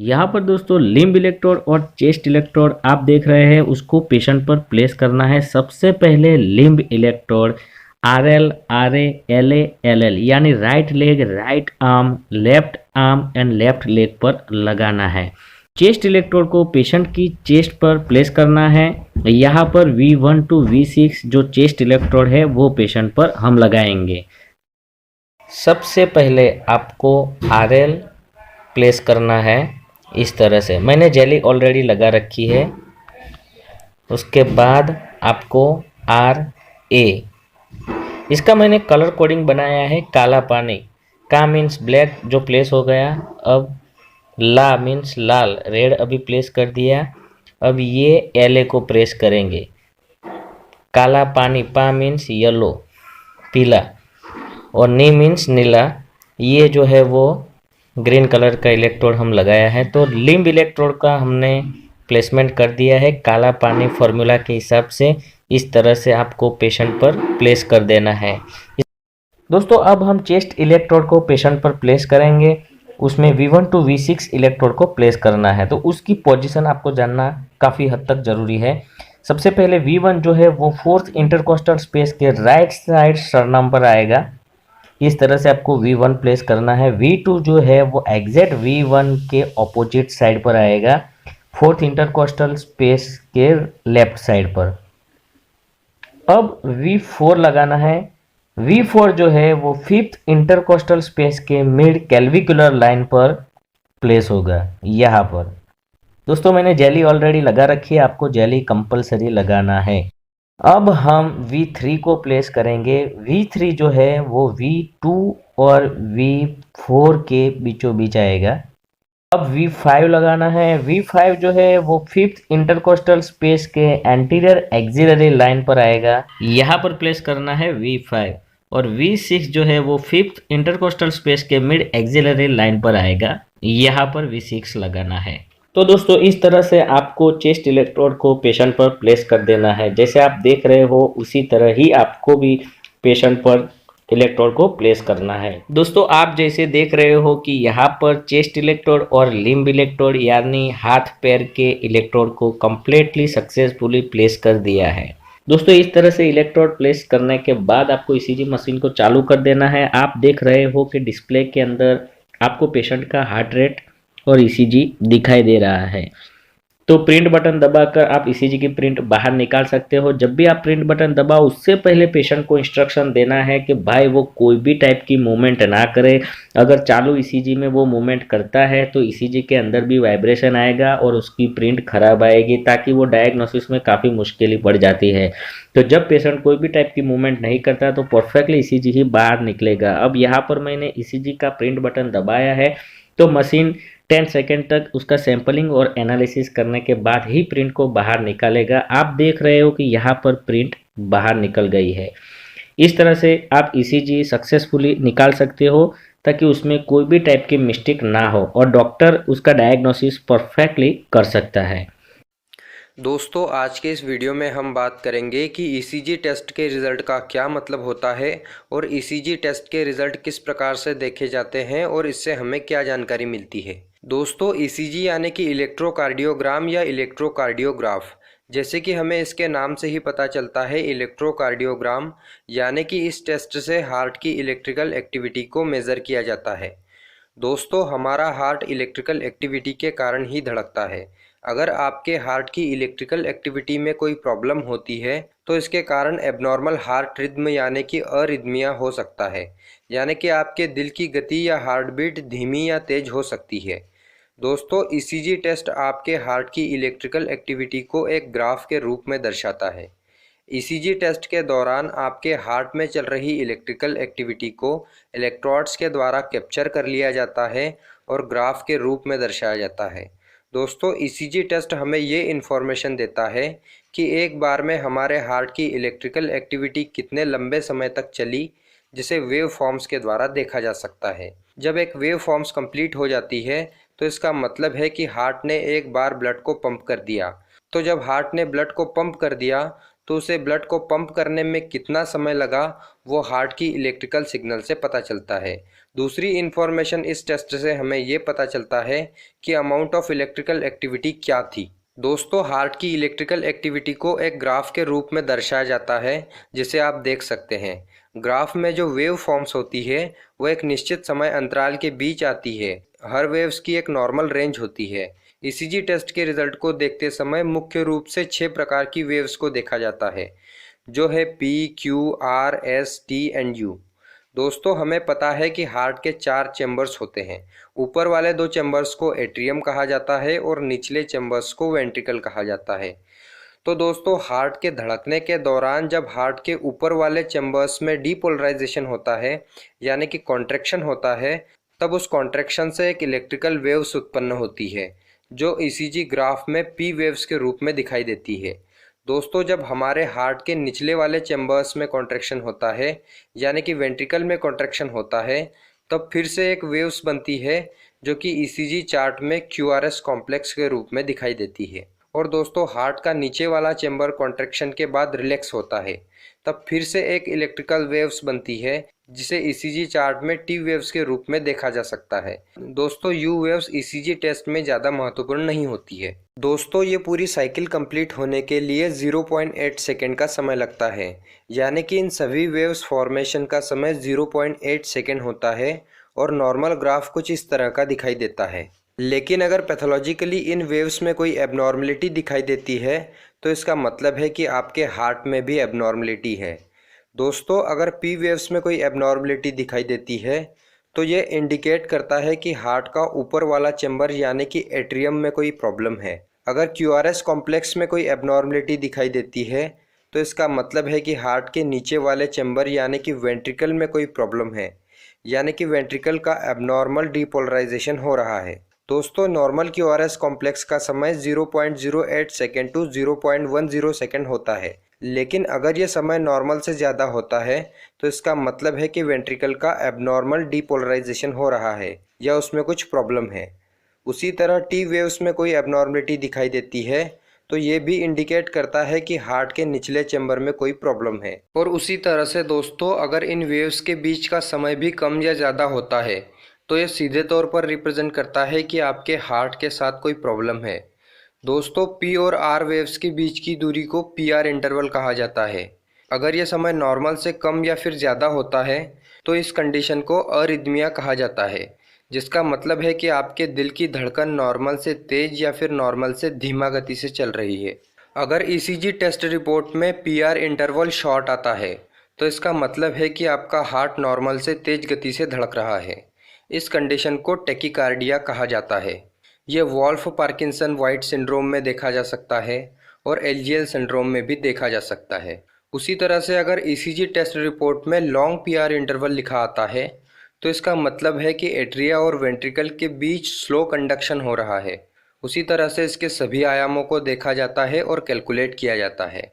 यहाँ पर दोस्तों लिम्ब इलेक्ट्रोड और चेस्ट इलेक्ट्रोड आप देख रहे हैं, उसको पेशेंट पर प्लेस करना है। सबसे पहले limb electrode RL, RA, LA, LL यानी right leg, right arm, left arm and left leg पर लगाना है। चेस्ट इलेक्ट्रोड को पेशेंट की चेस्ट पर प्लेस करना है। यहाँ पर V1 to V6 जो चेस्ट इलेक्ट्रोड है वो पेशेंट पर हम लगाएंगे। सबसे पहले आपको RL प्लेस करना है इस तरह से। मैंने जेली ऑलरेडी लगा रखी है। उसके बाद आपको RA, इसका मैंने कलर कोडिंग बनाया है काला पानी। का मीन्स ब्लैक जो प्लेस हो गया। अब ला मीन्स लाल, रेड अभी प्लेस कर दिया। अब ये LA को प्रेस करेंगे। काला पानी, पा मीन्स येलो पीला, और नी मीन्स नीला। ये जो है वो ग्रीन कलर का इलेक्ट्रोड हम लगाया है। तो लिम्ब इलेक्ट्रोड का हमने प्लेसमेंट कर दिया है काला पानी फॉर्मूला के हिसाब से। इस तरह से आपको पेशेंट पर प्लेस कर देना है। दोस्तों अब हम चेस्ट इलेक्ट्रोड को पेशेंट पर प्लेस करेंगे। उसमें V1 to V6 इलेक्ट्रोड को प्लेस करना है, तो उसकी पोजीशन आपको जानना काफ़ी हद तक ज़रूरी है। सबसे पहले V1 जो है वो फोर्थ इंटरकोस्टल स्पेस के राइट साइड सरनाम पर आएगा। इस तरह से आपको V1 प्लेस करना है। V2 जो है वो एग्जैक्ट V1 के ऑपोजिट साइड पर आएगा, फोर्थ इंटरकोस्टल स्पेस के लेफ्ट साइड पर। अब V4 लगाना है। V4 जो है वो फिफ्थ इंटरकोस्टल स्पेस के मिड कैल्विकुलर लाइन पर प्लेस होगा, यहाँ पर। दोस्तों मैंने जेली ऑलरेडी लगा रखी है, आपको जेली कंपलसरी लगाना है। अब हम V3 को प्लेस करेंगे। V3 जो है वो V2 और V4 के बीचों बीच आएगा। अब V5 लगाना है। V5 जो है वो फिफ्थ इंटरकोस्टल स्पेस के एंटीरियर एक्सिलरी लाइन पर आएगा, यहाँ पर प्लेस करना है V5। और V6 जो है वो फिफ्थ इंटरकोस्टल स्पेस के मिड एक्सिलरी लाइन पर आएगा, यहाँ पर V6 लगाना है। तो दोस्तों इस तरह से आपको चेस्ट इलेक्ट्रोड को पेशेंट पर प्लेस कर देना है। जैसे आप देख रहे हो उसी तरह ही आपको भी पेशेंट पर इलेक्ट्रोड को प्लेस करना है। दोस्तों आप जैसे देख रहे हो कि यहाँ पर चेस्ट इलेक्ट्रोड और लिम्ब इलेक्ट्रोड यानी हाथ पैर के इलेक्ट्रोड को कम्प्लीटली सक्सेसफुली प्लेस कर दिया है। दोस्तों इस तरह से इलेक्ट्रोड प्लेस करने के बाद आपको ECG मशीन को चालू कर देना है। आप देख रहे हो कि डिस्प्ले के अंदर आपको पेशेंट का हार्ट रेट और ECG दिखाई दे रहा है। तो प्रिंट बटन दबाकर आप ECG की प्रिंट बाहर निकाल सकते हो। जब भी आप प्रिंट बटन दबाओ उससे पहले पेशेंट को इंस्ट्रक्शन देना है कि भाई वो कोई भी टाइप की मूवमेंट ना करे। अगर चालू ECG में वो मूवमेंट करता है तो ECG के अंदर भी वाइब्रेशन आएगा और उसकी प्रिंट खराब आएगी, ताकि वो डायग्नोसिस में काफ़ी मुश्किल पड़ जाती है। तो जब पेशेंट कोई भी टाइप की मूवमेंट नहीं करता तो परफेक्टली ECG ही बाहर निकलेगा। अब यहाँ पर मैंने ECG का प्रिंट बटन दबाया है, तो मशीन 10 सेकेंड तक उसका सैंपलिंग और एनालिसिस करने के बाद ही प्रिंट को बाहर निकालेगा। आप देख रहे हो कि यहाँ पर प्रिंट बाहर निकल गई है। इस तरह से आप ECG सक्सेसफुली निकाल सकते हो, ताकि उसमें कोई भी टाइप की मिस्टेक ना हो और डॉक्टर उसका डायग्नोसिस परफेक्टली कर सकता है। दोस्तों आज के इस वीडियो में हम बात करेंगे कि ECG टेस्ट के रिज़ल्ट का क्या मतलब होता है और ECG टेस्ट के रिज़ल्ट किस प्रकार से देखे जाते हैं और इससे हमें क्या जानकारी मिलती है। दोस्तों ECG यानी कि इलेक्ट्रोकार्डियोग्राम या इलेक्ट्रोकार्डियोग्राफ, जैसे कि हमें इसके नाम से ही पता चलता है इलेक्ट्रोकार्डियोग्राम, यानी कि इस टेस्ट से हार्ट की इलेक्ट्रिकल एक्टिविटी को मेज़र किया जाता है। दोस्तों हमारा हार्ट इलेक्ट्रिकल एक्टिविटी के कारण ही धड़कता है। अगर आपके हार्ट की इलेक्ट्रिकल एक्टिविटी में कोई प्रॉब्लम होती है तो इसके कारण एबनॉर्मल हार्ट रिद्म यानी कि अरिदमिया हो सकता है, यानी कि आपके दिल की गति या हार्ट बीट धीमी या तेज हो सकती है। दोस्तों ECG टेस्ट आपके हार्ट की इलेक्ट्रिकल एक्टिविटी को एक ग्राफ के रूप में दर्शाता है। ECG टेस्ट के दौरान आपके हार्ट में चल रही इलेक्ट्रिकल एक्टिविटी को इलेक्ट्रोड्स के द्वारा कैप्चर कर लिया जाता है और ग्राफ के रूप में दर्शाया जाता है। दोस्तों ECG टेस्ट हमें ये इन्फॉर्मेशन देता है कि एक बार में हमारे हार्ट की इलेक्ट्रिकल एक्टिविटी कितने लंबे समय तक चली, जिसे वेव फॉर्म्स के द्वारा देखा जा सकता है। जब एक वेव फॉर्म्स कंप्लीट हो जाती है तो इसका मतलब है कि हार्ट ने एक बार ब्लड को पंप कर दिया। तो जब हार्ट ने ब्लड को पंप कर दिया तो उसे ब्लड को पंप करने में कितना समय लगा वो हार्ट की इलेक्ट्रिकल सिग्नल से पता चलता है। दूसरी इन्फॉर्मेशन इस टेस्ट से हमें ये पता चलता है कि अमाउंट ऑफ इलेक्ट्रिकल एक्टिविटी क्या थी। दोस्तों, हार्ट की इलेक्ट्रिकल एक्टिविटी को एक ग्राफ के रूप में दर्शाया जाता है, जिसे आप देख सकते हैं। ग्राफ में जो वेव फॉर्म्स होती है वो एक निश्चित समय अंतराल के बीच आती है। हर वेव्स की एक नॉर्मल रेंज होती है। ईसीजी टेस्ट के रिजल्ट को देखते समय मुख्य रूप से 6 प्रकार की वेव्स को देखा जाता है, जो है P, Q, R, S, T and U. दोस्तों, हमें पता है कि हार्ट के 4 चैम्बर्स होते हैं। ऊपर वाले 2 चैम्बर्स को एट्रियम कहा जाता है और निचले चैम्बर्स को वेंट्रिकल कहा जाता है। तो दोस्तों, हार्ट के धड़कने के दौरान जब हार्ट के ऊपर वाले चैम्बर्स में डीपोलराइजेशन होता है, यानी कि कॉन्ट्रैक्शन होता है, तब उस कॉन्ट्रैक्शन से एक इलेक्ट्रिकल वेव्स उत्पन्न होती है, जो ईसीजी ग्राफ में पी वेव्स के रूप में दिखाई देती है। दोस्तों, जब हमारे हार्ट के निचले वाले चैम्बर्स में कॉन्ट्रैक्शन होता है, यानी कि वेंट्रिकल में कॉन्ट्रैक्शन होता है, तब फिर से एक वेव्स बनती है, जो कि ईसीजी चार्ट में क्यूआरएस कॉम्प्लेक्स के रूप में दिखाई देती है। और दोस्तों, हार्ट का नीचे वाला चैम्बर कॉन्ट्रैक्शन के बाद रिलैक्स होता है, तब फिर से एक इलेक्ट्रिकल वेव्स बनती है, जिसे ईसीजी चार्ट में टी वेव्स के रूप में देखा जा सकता है। दोस्तों, यू वेव्स ईसीजी टेस्ट में ज़्यादा महत्वपूर्ण नहीं होती है। दोस्तों, ये पूरी साइकिल कंप्लीट होने के लिए 0.8 सेकेंड का समय लगता है, यानी कि इन सभी वेव्स फॉर्मेशन का समय 0.8 सेकेंड होता है और नॉर्मल ग्राफ कुछ इस तरह का दिखाई देता है। लेकिन अगर पैथोलॉजिकली इन वेव्स में कोई एबनॉर्मलिटी दिखाई देती है, तो इसका मतलब है कि आपके हार्ट में भी एबनॉर्मलिटी है। दोस्तों, अगर पी वेव्स में कोई एबनॉर्मलिटी दिखाई देती है, तो ये इंडिकेट करता है कि हार्ट का ऊपर वाला चैम्बर यानी कि एट्रियम में कोई प्रॉब्लम है। अगर क्यूआरएस कॉम्प्लेक्स में कोई एबनॉर्मलिटी दिखाई देती है, तो इसका मतलब है कि हार्ट के नीचे वाले चैम्बर यानी कि वेंट्रिकल में कोई प्रॉब्लम है, यानी कि वेंट्रिकल का एबनॉर्मल डीपोलराइजेशन हो रहा है। दोस्तों, नॉर्मल क्यूआरएस कॉम्प्लेक्स का समय 0.08 सेकेंड टू 0.10 सेकेंड होता है, लेकिन अगर ये समय नॉर्मल से ज़्यादा होता है, तो इसका मतलब है कि वेंट्रिकल का एबनॉर्मल डीपोलराइजेशन हो रहा है या उसमें कुछ प्रॉब्लम है। उसी तरह टी वेव्स में कोई एबनॉर्मलिटी दिखाई देती है, तो ये भी इंडिकेट करता है कि हार्ट के निचले चैम्बर में कोई प्रॉब्लम है। और उसी तरह से दोस्तों, अगर इन वेव्स के बीच का समय भी कम या ज़्यादा होता है, तो ये सीधे तौर पर रिप्रेजेंट करता है कि आपके हार्ट के साथ कोई प्रॉब्लम है। दोस्तों, पी और आर वेव्स के बीच की दूरी को पी आर इंटरवल कहा जाता है। अगर यह समय नॉर्मल से कम या फिर ज़्यादा होता है, तो इस कंडीशन को अरिदमिया कहा जाता है, जिसका मतलब है कि आपके दिल की धड़कन नॉर्मल से तेज या फिर नॉर्मल से धीमा गति से चल रही है। अगर ईसीजी टेस्ट रिपोर्ट में पी आर इंटरवल शॉर्ट आता है, तो इसका मतलब है कि आपका हार्ट नॉर्मल से तेज गति से धड़क रहा है। इस कंडीशन को टैकीकार्डिया कहा जाता है। ये वॉल्फ पार्किंसन वाइट सिंड्रोम में देखा जा सकता है और एलजीएल सिंड्रोम में भी देखा जा सकता है। उसी तरह से अगर ईसीजी टेस्ट रिपोर्ट में लॉन्ग पीआर इंटरवल लिखा आता है, तो इसका मतलब है कि एट्रिया और वेंट्रिकल के बीच स्लो कंडक्शन हो रहा है। उसी तरह से इसके सभी आयामों को देखा जाता है और कैलकुलेट किया जाता है।